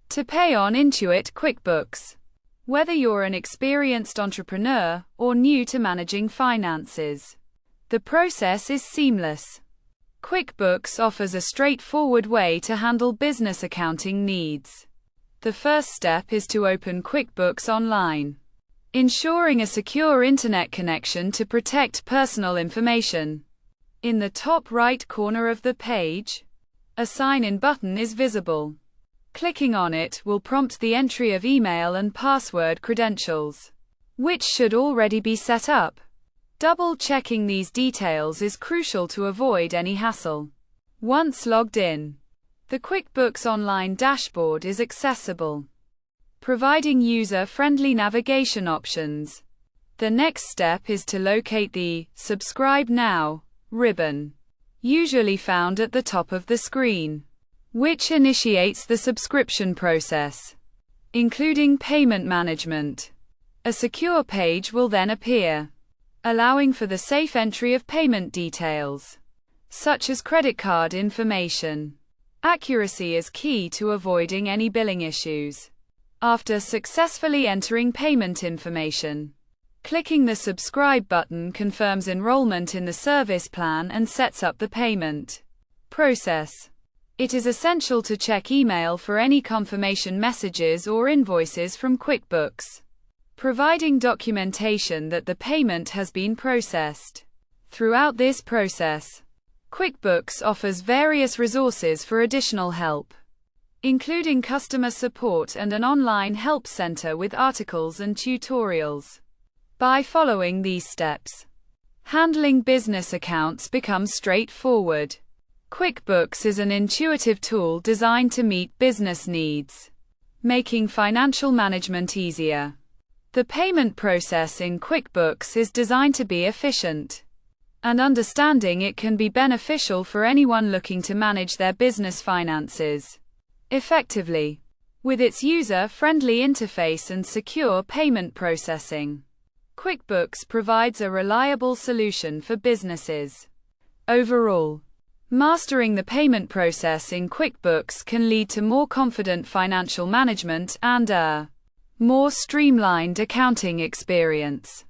to pay on Intuit Quickbooks. Whether you're an experienced entrepreneur or new to managing finances, the process is seamless. QuickBooks offers a straightforward way to handle business accounting needs. The first step is to open QuickBooks Online, ensuring a secure internet connection to protect personal information. In the top right corner of the page, a sign-in button is visible. Clicking on it will prompt the entry of email and password credentials, which should already be set up. Double-checking these details is crucial to avoid any hassle. Once logged in, the QuickBooks Online dashboard is accessible, providing user-friendly navigation options. The next step is to locate the Subscribe Now ribbon, usually found at the top of the screen, which initiates the subscription process, including payment management. A secure page will then appear, allowing for the safe entry of payment details, such as credit card information. Accuracy is key to avoiding any billing issues. After successfully entering payment information, clicking the subscribe button confirms enrollment in the service plan and sets up the payment process. It is essential to check email for any confirmation messages or invoices from QuickBooks, providing documentation that the payment has been processed. Throughout this process, QuickBooks offers various resources for additional help, including customer support and an online help center with articles and tutorials. By following these steps, handling business accounts becomes straightforward. QuickBooks is an intuitive tool designed to meet business needs, making financial management easier. The payment process in QuickBooks is designed to be efficient, and understanding it can be beneficial for anyone looking to manage their business finances effectively. With its user-friendly interface and secure payment processing, QuickBooks provides a reliable solution for businesses. Overall, mastering the payment process in QuickBooks can lead to more confident financial management and a more streamlined accounting experience.